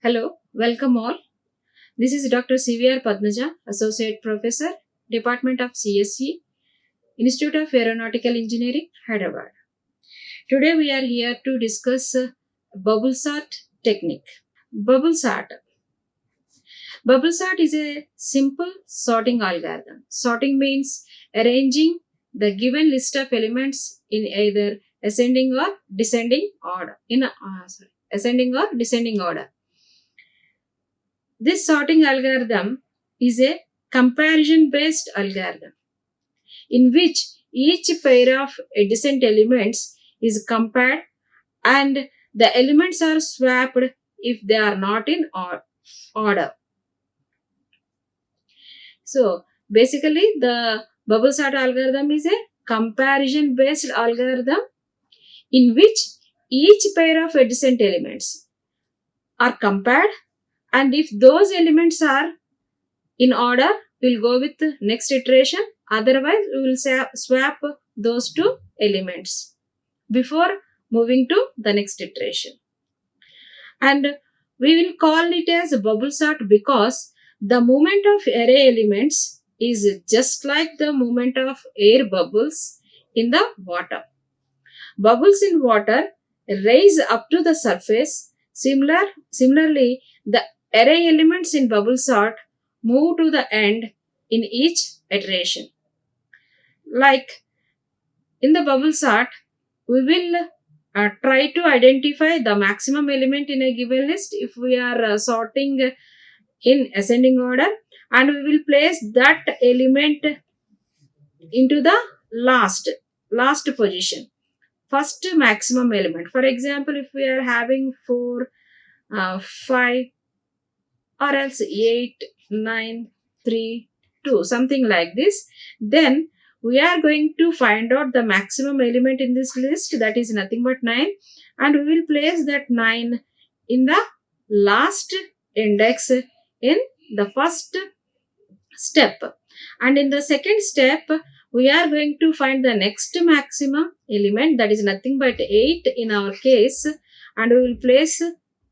Hello, welcome all. This is Dr. CVR Padmaja, Associate Professor, Department of CSE, Institute of Aeronautical Engineering, Hyderabad. Today we are here to discuss bubble sort technique. Bubble sort. Bubble sort is a simple sorting algorithm. Sorting means arranging the given list of elements in either ascending or descending order. Ascending or descending order. This sorting algorithm is a comparison based algorithm in which each pair of adjacent elements is compared and the elements are swapped if they are not in order. So basically the bubble sort algorithm is a comparison based algorithm in which each pair of adjacent elements are compared, and if those elements are in order, we'll go with the next iteration. Otherwise, we will swap those two elements before moving to the next iteration. And we will call it as bubble sort because the movement of array elements is just like the movement of air bubbles in the water. Bubbles in water rise up to the surface. Similarly, the array elements in bubble sort move to the end in each iteration. Like in the bubble sort, we will try to identify the maximum element in a given list if we are sorting in ascending order, and we will place that element into the last position. First maximum element. For example, if we are having 4, 5, or else 8, 9, 3, 2, something like this, then we are going to find out the maximum element in this list, that is nothing but 9, and we will place that 9 in the last index in the first step. And in the second step, we are going to find the next maximum element, that is nothing but 8 in our case, and we will place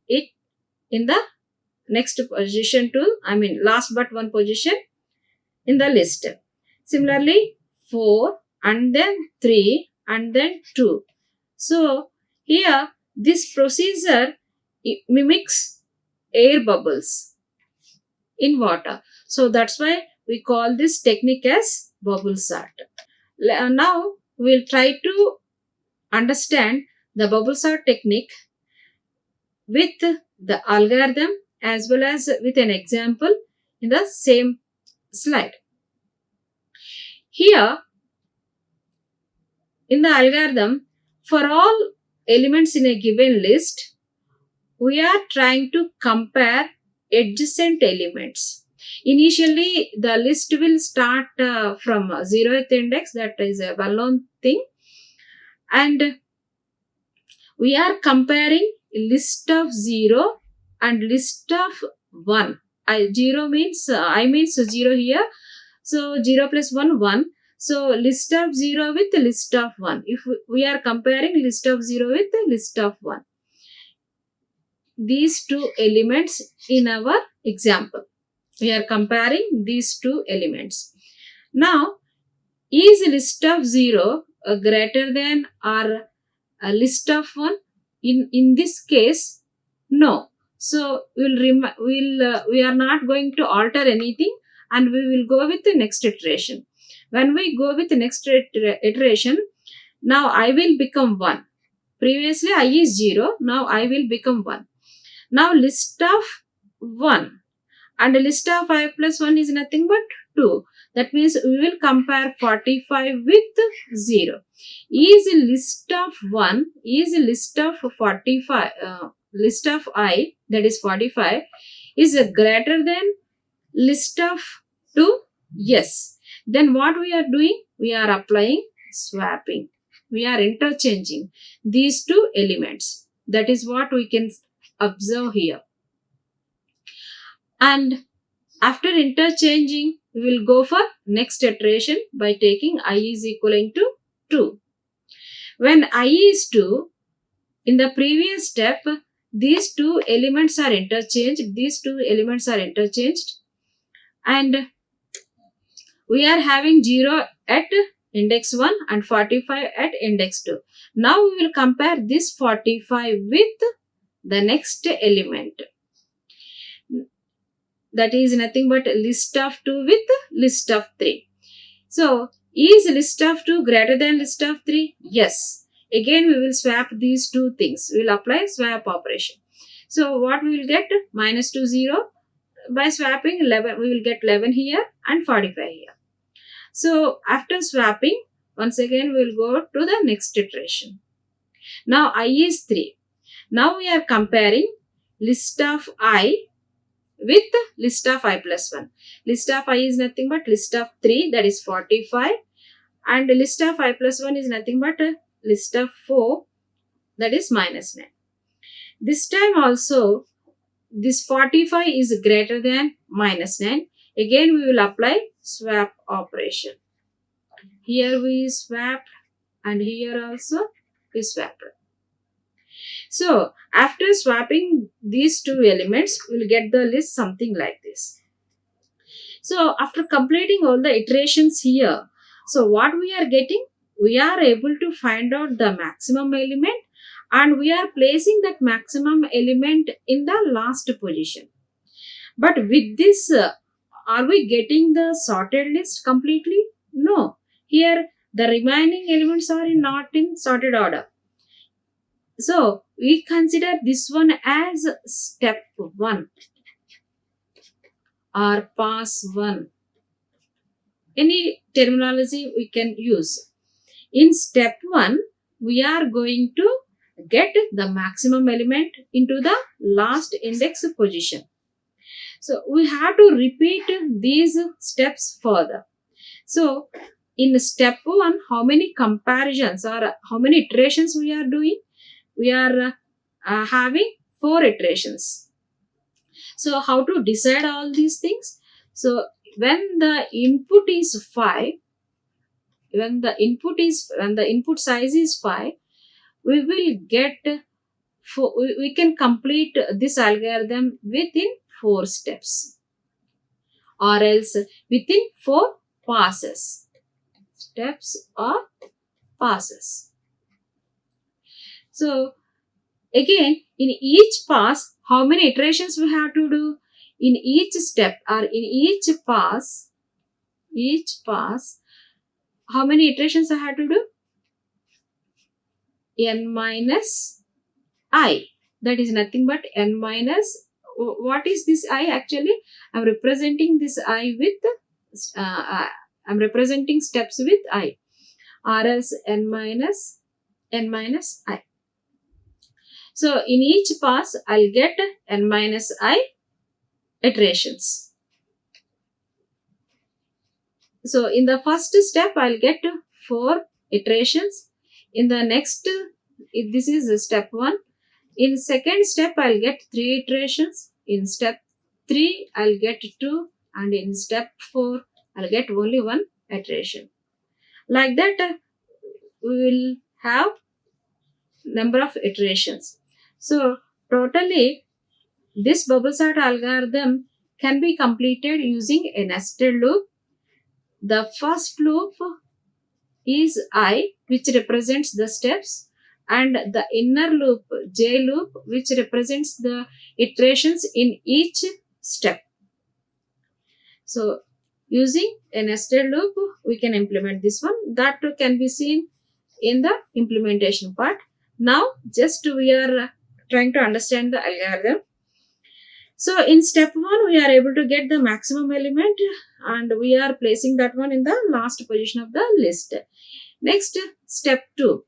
it in the next position last but one position in the list. Similarly, 4 and then 3 and then 2. So here this procedure mimics air bubbles in water. So that's why we call this technique as bubble sort. Now we'll try to understand the bubble sort technique with the algorithm as well as with an example in the same slide. Here in the algorithm, for all elements in a given list, we are trying to compare adjacent elements. Initially, the list will start from 0th index, that is a well-known thing, and we are comparing list of 0 and list of 1. I means 0 here. So 0 plus 1, 1. So list of 0 with list of 1. If we are comparing list of 0 with list of 1. These two elements in our example. We are comparing these two elements. Now, is list of 0 greater than or a list of 1? In this case, no. So we are not going to alter anything, and we will go with the next iteration. When we go with the next iteration, now I will become 1. Previously I is 0, now I will become 1. Now list of 1 and a list of 5 plus 1 is nothing but 2. That means we will compare 45 with 0. Is a list of 1, is a list of 45, list of I, that is 45, is greater than list of 2? Yes. Then what we are doing? We are applying swapping. We are interchanging these two elements. That is what we can observe here. And after interchanging, we will go for next iteration by taking I is equivalent to 2. When I is 2, in the previous step, these two elements are interchanged. And we are having 0 at index 1 and 45 at index 2. Now we will compare this 45 with the next element. That is nothing but list of 2 with list of 3. So, is list of 2 greater than list of 3? Yes. Again, we will swap these two things. We will apply swap operation. So, what we will get? Minus 2, 0. By swapping 11, we will get 11 here and 45 here. So, after swapping, once again, we will go to the next iteration. Now, I is 3. Now, we are comparing list of I with list of I plus 1. List of I is nothing but list of 3, that is 45, and list of I plus 1 is nothing but list of 4, that is minus 9. This time also, this 45 is greater than minus 9. Again, we will apply swap operation. Here we swap and here also we swap. So, after swapping these two elements, we will get the list something like this. So, after completing all the iterations here, so what we are getting? We are able to find out the maximum element and we are placing that maximum element in the last position. But with this, are we getting the sorted list completely? No. Here, the remaining elements are not in sorted order. So, we consider this one as step 1 or pass 1. Any terminology we can use. In step 1, we are going to get the maximum element into the last index position. So, we have to repeat these steps further. So, in step 1, how many comparisons or how many iterations we are doing? We are having 4 iterations. So, how to decide all these things? So, when the input is 5, when the input size is 5, we will get, we can complete this algorithm within 4 steps or else within 4 passes. Steps or passes. So, again, in each pass, how many iterations we have to do? In each step or in each pass, how many iterations I have to do? N minus I. That is nothing but N minus, what is this I actually? I am representing this I with, I am representing steps with I, or else N minus I. So, in each pass, I'll get N minus I iterations. So, in the first step, I'll get 4 iterations. In the next, this is step 1. In second step, I'll get 3 iterations. In step 3, I'll get 2. And in step 4, I'll get only 1 iteration. Like that, we will have number of iterations. So, totally, this bubble sort algorithm can be completed using a nested loop. The first loop is I, which represents the steps, and the inner loop, J loop, which represents the iterations in each step. So, using a nested loop, we can implement this one. That can be seen in the implementation part. Now, just we are trying to understand the algorithm. So, in step 1, we are able to get the maximum element and we are placing that one in the last position of the list. Next, step 2.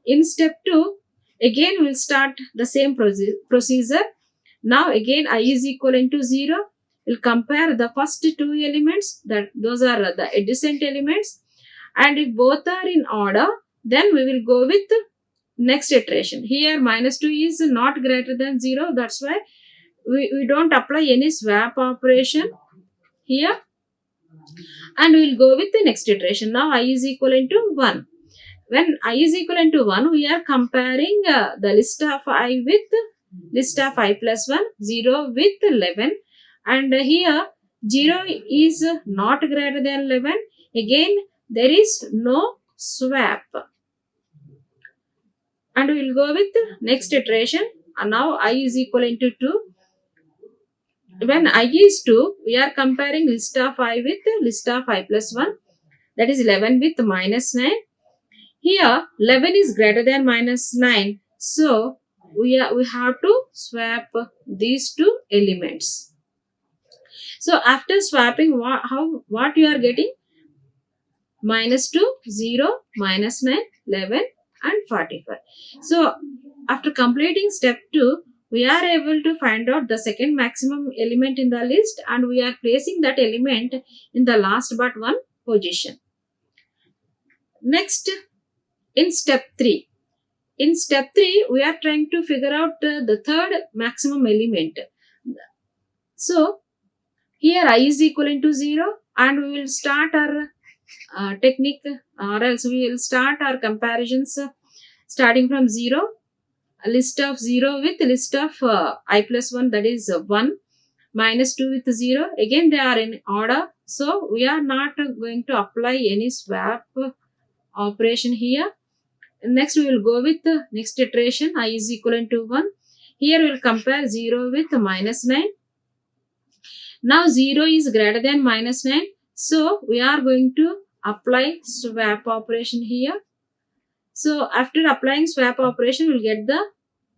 In step 2, again we will start the same procedure. Now, again I is equivalent to 0. We will compare the first 2 elements, those are the adjacent elements, and if both are in order, then we will go with next iteration. Here minus 2 is not greater than 0, that's why we don't apply any swap operation here, and we will go with the next iteration. Now I is equivalent to 1. When I is equivalent to 1, we are comparing the list of I with list of I plus 1, 0 with 11, and here 0 is not greater than 11. Again, there is no swap. And we will go with next iteration. And now I is equivalent to 2. When I is 2, we are comparing list of I with list of I plus 1. That is 11 with minus 9. Here 11 is greater than minus 9. So we have to swap these two elements. So after swapping, what you are getting? Minus 2, 0, minus 9, 11 and 45. So after completing step 2, we are able to find out the second maximum element in the list, and we are placing that element in the last but one position. Next, in step 3. In step 3, we are trying to figure out the third maximum element. So here I is equivalent to 0, and we will start our technique, or else we will start our comparisons starting from 0. A list of 0 with list of I plus 1, that is 1, minus 2 with 0. Again, they are in order. So we are not going to apply any swap operation here. Next, we will go with the next iteration, I is equivalent to 1. Here we will compare 0 with minus 9. Now 0 is greater than minus 9. So we are going to apply swap operation here. So after applying swap operation, we'll get the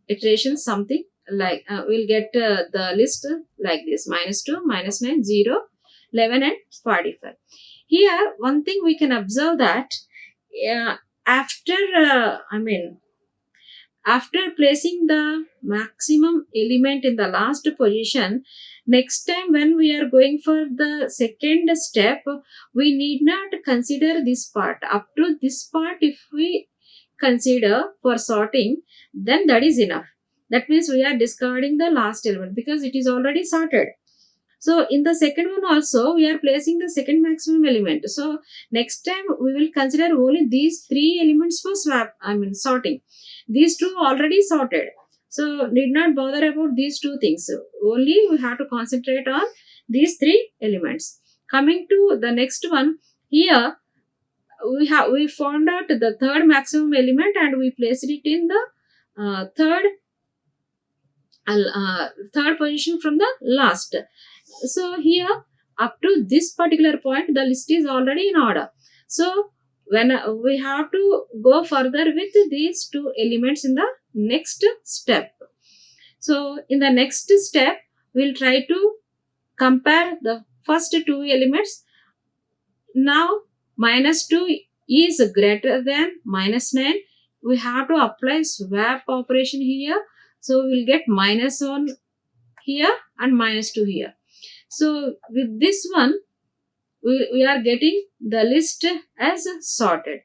iteration something like, we'll get the list like this: minus 2, minus 9, 0, 11 and 45. Here, one thing we can observe that after placing the maximum element in the last position, next time when we are going for the second step, we need not consider this part. Up to this part, if we consider for sorting, then that is enough. That means we are discarding the last element because it is already sorted. So in the second one also, we are placing the second maximum element. So next time we will consider only these 3 elements for sorting. These 2 already sorted. So need not bother about these 2 things. Only we have to concentrate on these 3 elements. Coming to the next one, here we found out the third maximum element, and we placed it in the third position from the last. So here, up to this particular point, the list is already in order. So when we have to go further with these 2 elements in the next step. So in the next step, we'll try to compare the first 2 elements. Now minus 2 is greater than minus 9. We have to apply swap operation here. So we'll get minus 1 here and minus 2 here. So with this one, we are getting the list as sorted.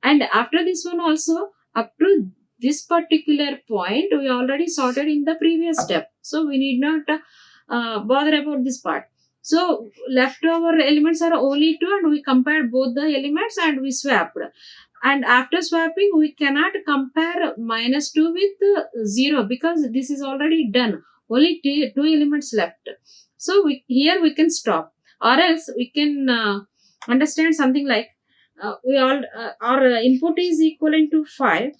And after this one also, up to this particular point, we already sorted in the previous step. So we need not bother about this part. So leftover elements are only 2, and we compared both the elements and we swapped. And after swapping, we cannot compare minus 2 with 0 because this is already done. Only 2 elements left. So here we can stop, or else we can understand something like our input is equivalent to 5.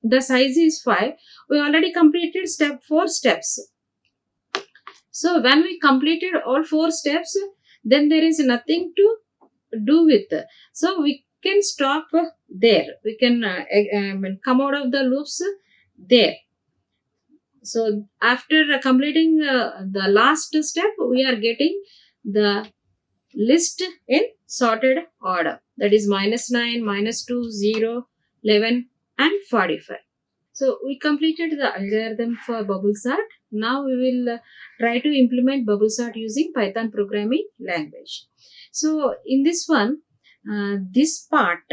The size is 5. We already completed 4 steps. So when we completed all 4 steps, then there is nothing to do with. So we can stop there. We can come out of the loops there. So after completing the last step, we are getting the list in sorted order. That is minus 9, minus 2, 0, 11 and 45. So we completed the algorithm for bubble sort. Now we will try to implement bubble sort using Python programming language. So in this one, this part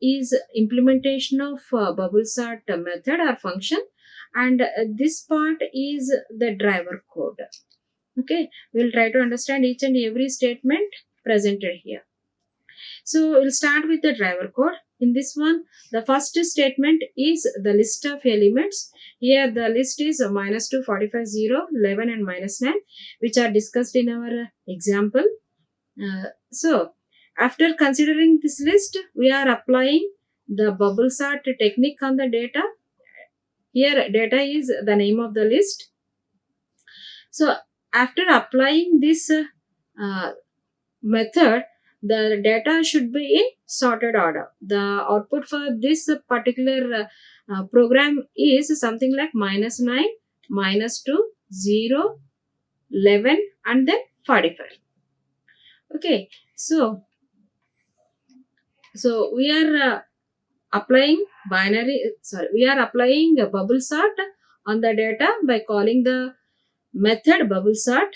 is implementation of bubble sort method or function, and this part is the driver code. Okay, we'll try to understand each and every statement presented here. So we'll start with the driver code. In this one, the first statement is the list of elements. Here the list is -2, 45, 0, 11 and -9, which are discussed in our example. So, after considering this list, we are applying the bubble sort technique on the data. Here, data is the name of the list. So, after applying this method, the data should be in sorted order. The output for this particular program is something like -9, -2, 0, 11 and then 45. Okay, so we are applying a bubble sort on the data by calling the method bubble sort.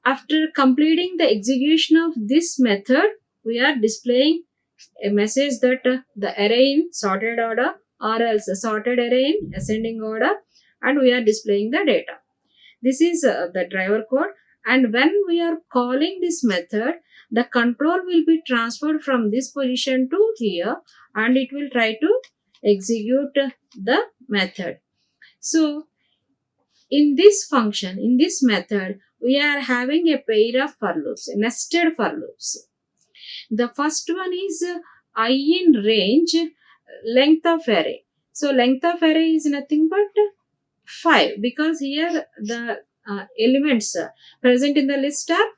After completing the execution of this method, we are displaying a message that the array in sorted order or else a sorted array in ascending order, and we are displaying the data. This is the driver code, and when we are calling this method, the control will be transferred from this position to here, and it will try to execute the method. So in this function, in this method, we are having a pair of for loops, nested for loops. The first one is I in range, length of array. So length of array is nothing but 5, because here the elements present in the list are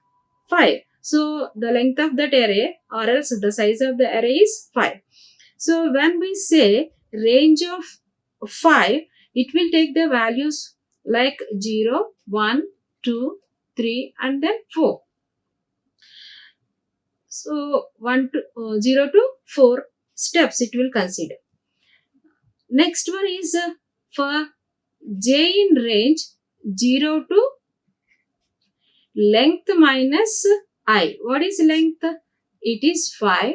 5. So the length of that array or else the size of the array is 5. So when we say range of 5, it will take the values like 0, 1, 2, 3 and then 4. So 0 to 4 steps it will consider. Next one is for j in range 0 to length minus I. What is length? It is 5.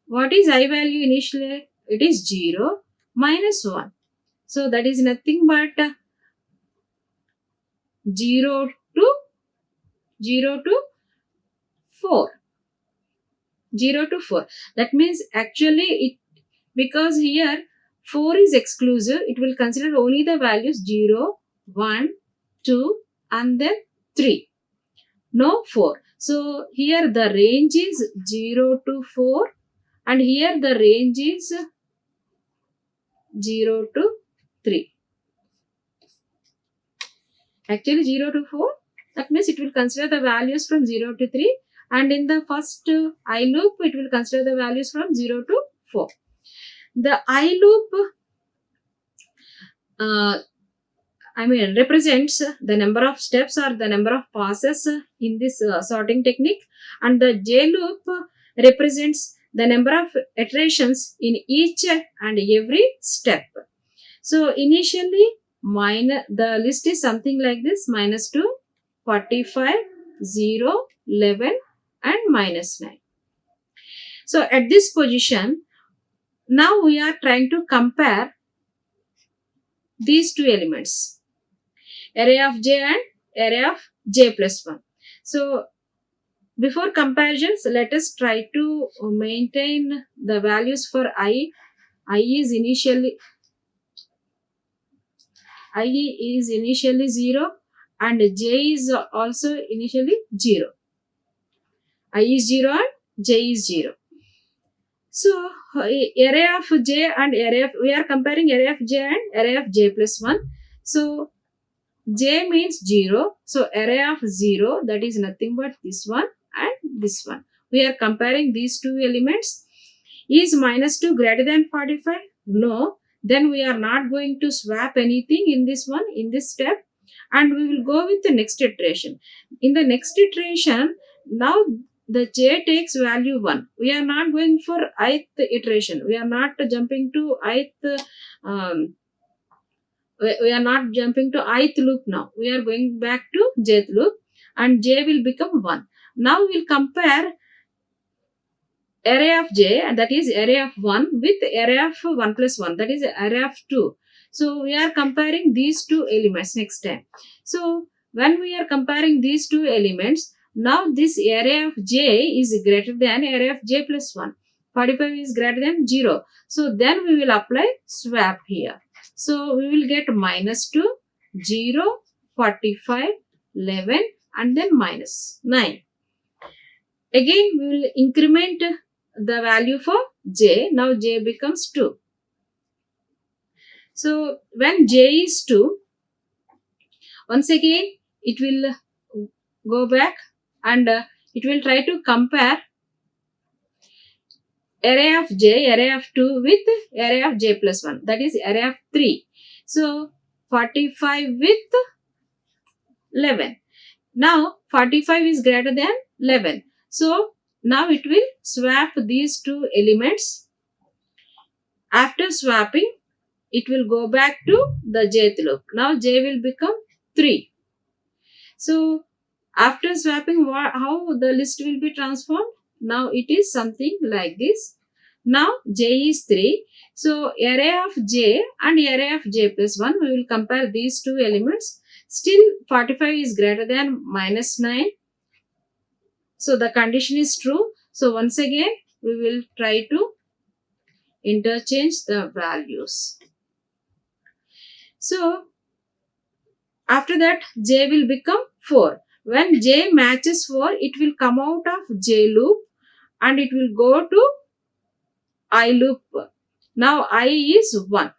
What is I value initially? It is 0 minus 1. So that is nothing but 0 to 4. 0 to 4. That means actually because here 4 is exclusive, it will consider only the values 0, 1, 2 and then 3. No 4. So here the range is 0 to 4 and here the range is 0 to 3. Actually 0 to 4, that means it will consider the values from 0 to 3, and in the first I loop it will consider the values from 0 to 4. The I loop represents the number of steps or the number of passes in this sorting technique, and the J loop represents the number of iterations in each and every step. So initially the list is something like this: -2, 45, 0, 11 and -9. So at this position, now we are trying to compare these two elements, array of j and array of j plus 1. So before comparisons, let us try to maintain the values for I. I is initially 0 and j is also initially 0. I is 0 and j is 0. So array of j and we are comparing array of j and array of j plus 1. So j means 0. So array of 0, that is nothing but this one and this one. We are comparing these two elements. Is -2 greater than 45? No. Then we are not going to swap anything in this one, in this step, and we will go with the next iteration. In the next iteration, now the j takes value 1. We are not going for ith iteration. We are not jumping to ith loop now. We are going back to jth loop and j will become 1. Now we will compare array of j, and that is array of 1 with array of 1 plus 1, that is array of 2. So we are comparing these two elements next time. So when we are comparing these two elements, now this array of j is greater than array of j plus 1. 45 is greater than 0. So then we will apply swap here. So we will get -2, 0, 45, 11 and then -9. Again we will increment the value for j. Now j becomes 2. So when j is 2, once again it will go back and it will try to compare array of j, array of 2 with array of j plus 1, that is array of 3. So 45 with 11. Now 45 is greater than 11. So now it will swap these two elements. After swapping, it will go back to the jth loop. Now j will become 3. So after swapping, how the list will be transformed? Now it is something like this. Now j is 3. So array of j and array of j plus 1, we will compare these two elements. Still 45 is greater than -9. So the condition is true. So once again we will try to interchange the values. So after that j will become 4. When j matches 4, it will come out of j loop and it will go to I loop. Now I is 1.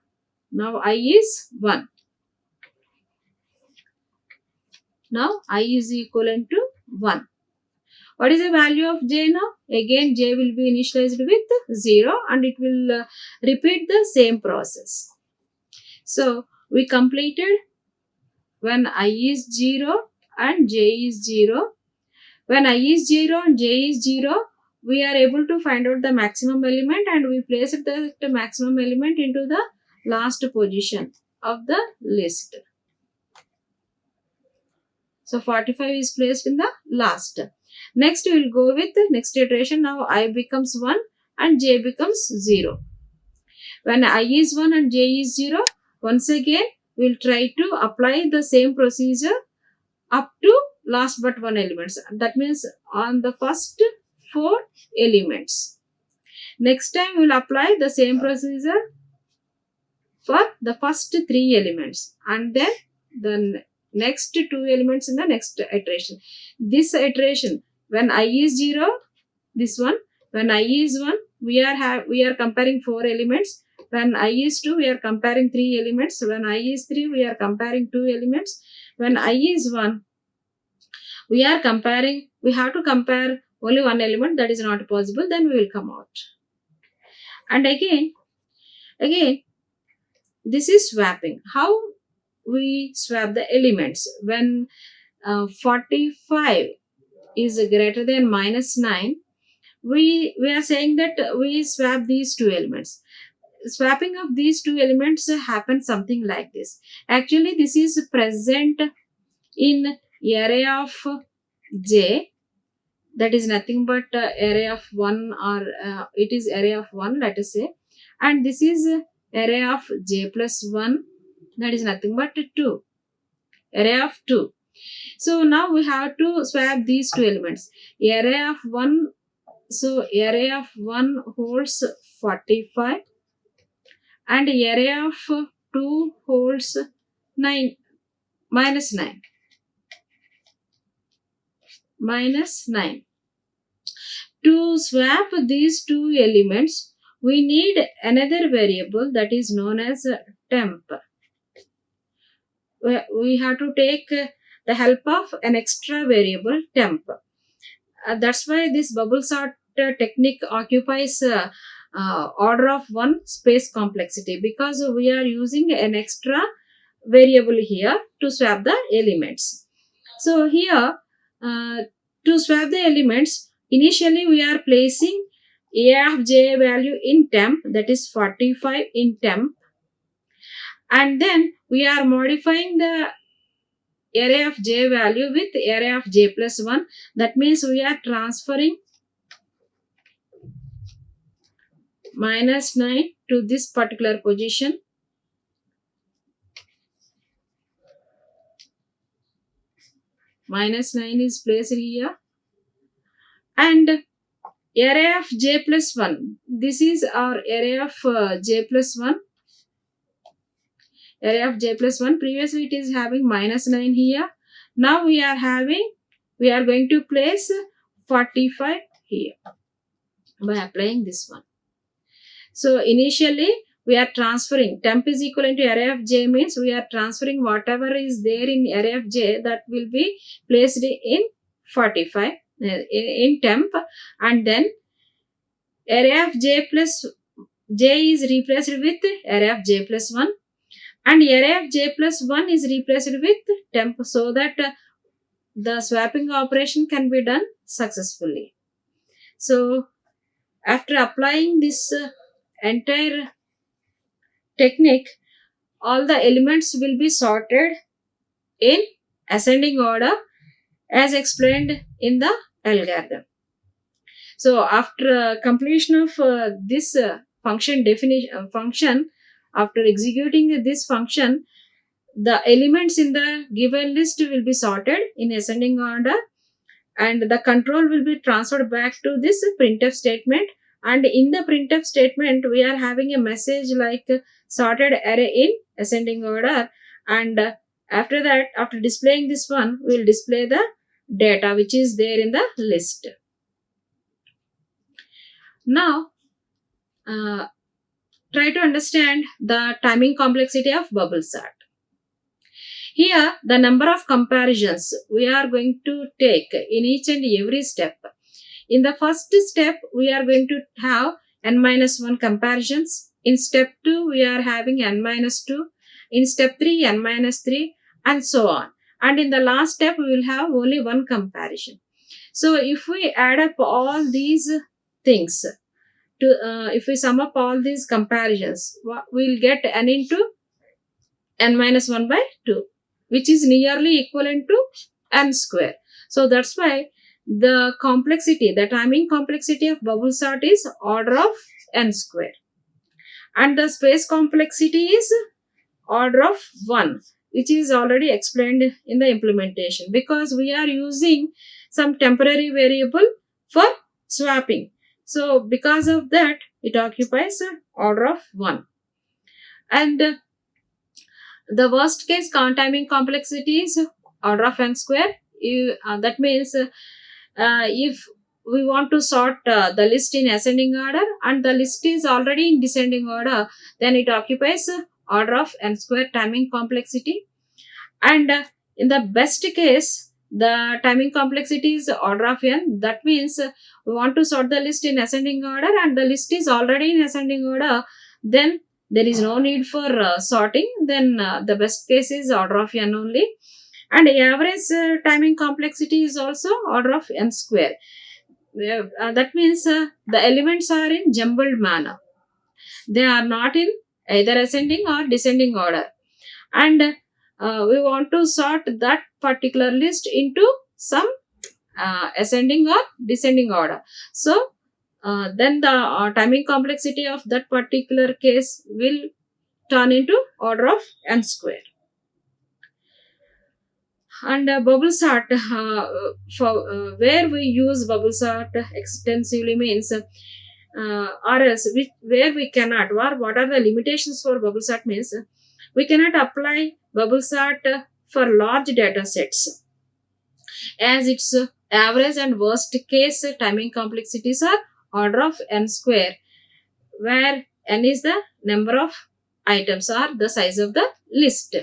Now I is 1. Now I is equivalent to 1. What is the value of j now? Again j will be initialized with 0 and it will repeat the same process. So we completed when I is 0 and j is 0. When I is 0 and j is 0, we are able to find out the maximum element and we place the maximum element into the last position of the list. So 45 is placed in the last. Next we will go with the next iteration. Now I becomes 1 and j becomes 0. When I is 1 and j is 0, once again we will try to apply the same procedure up to last but one elements. That means on the first 4 elements. Next time we will apply the same procedure for the first 3 elements and then the next 2 elements in the next iteration. This iteration, when I is 0, this one, when I is 1, we are comparing 4 elements. When I is 2, we are comparing 3 elements. When I is 3, we are comparing 2 elements. When I is 1, we have to compare only one element. That is not possible. Then we will come out. And again, this is swapping. How we swap the elements? When 45 is greater than -9, we are saying that we swap these two elements. Swapping of these two elements happens something like this. Actually, this is present in array of j, that is nothing but array of 1 or it is array of 1, let us say, and this is array of j plus 1, that is nothing but 2, array of 2. So now we have to swap these two elements. Array of 1, so array of 1 holds 45 and array of 2 holds 9 -9. To swap these two elements, we need another variable that is known as temp. We have to take the help of an extra variable temp. That's why this bubble sort technique occupies order of 1 space complexity, because we are using an extra variable here to swap the elements. So here to swap the elements, initially we are placing a of j value in temp, that is 45 in temp, and then we are modifying the array of j value with array of j plus 1. That means we are transferring -9 to this particular position. -9 is placed here, and array of j plus 1. This is our array of j plus 1. Array of j plus 1. Previously it is having minus 9 here. Now we are going to place 45 here by applying this one. So initially we are transferring temp is equivalent to array of j, means we are transferring whatever is there in array of j, that will be placed in 45 in temp, and then array of j plus j is replaced with array of j plus 1, and array of j plus 1 is replaced with temp, so that the swapping operation can be done successfully. So after applying this entire technique, all the elements will be sorted in ascending order as explained in the algorithm. So after completion of this function definition function, after executing this function, the elements in the given list will be sorted in ascending order, and the control will be transferred back to this printf statement. And in the printf statement, we are having a message like sorted array in ascending order, and after that, after displaying this one, we will display the data which is there in the list. Now try to understand the timing complexity of bubble sort. Here, the number of comparisons we are going to take in each and every step. In the first step, we are going to have n-1 comparisons. In step 2, we are having n-2. In step 3, n-3, and so on. And in the last step, we will have only one comparison. So, if we add up all these things, if we sum up all these comparisons, we will get n into n-1 by 2, which is nearly equivalent to n square. So that's why the complexity, the timing complexity of bubble sort is order of n square. And the space complexity is order of 1, which is already explained in the implementation, because we are using some temporary variable for swapping. So because of that, it occupies order of 1. And the worst case timing complexity is order of n square. That means if we want to sort the list in ascending order and the list is already in descending order, then it occupies order of n square timing complexity. And in the best case, the timing complexity is order of n. That means we want to sort the list in ascending order and the list is already in ascending order, then there is no need for sorting. Then the best case is order of n only. And average timing complexity is also order of n square. That means the elements are in jumbled manner. They are not in either ascending or descending order. And we want to sort that particular list into some ascending or descending order. So then the timing complexity of that particular case will turn into order of n square. And bubble sort, where we use bubble sort extensively means, or else where we cannot, or what are the limitations for bubble sort means, we cannot apply bubble sort for large data sets, as its average and worst case timing complexities are order of n square, where n is the number of items or the size of the list.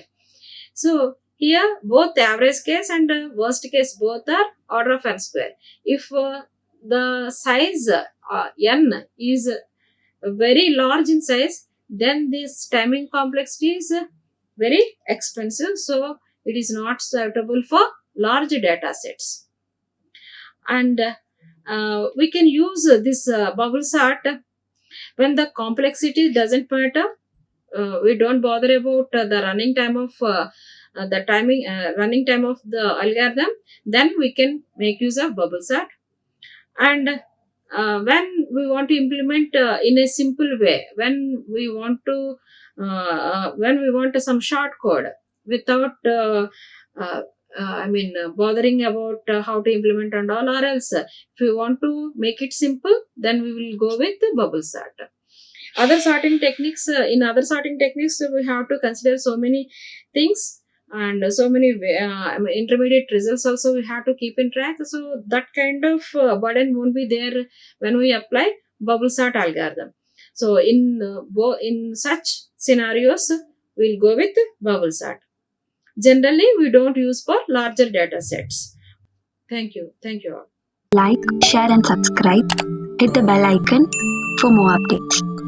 So here both average case and worst case both are order of n square. If the size n is very large in size, then this timing complexity is very expensive, so it is not suitable for large data sets. And we can use this bubble sort when the complexity doesn't matter. We don't bother about the running time of running time of the algorithm. Then we can make use of bubble sort. And when we want to implement in a simple way, when we want some short code without bothering about how to implement and all, or else if we want to make it simple, then we will go with the bubble sort. Other sorting techniques, in other sorting techniques, we have to consider so many things, and so many intermediate results also we have to keep in track. So that kind of burden won't be there when we apply bubble sort algorithm. So in such scenarios, we'll go with bubble sort. Generally, we don't use for larger data sets. Thank you. Thank you all. Like, share and subscribe. Hit the bell icon for more updates.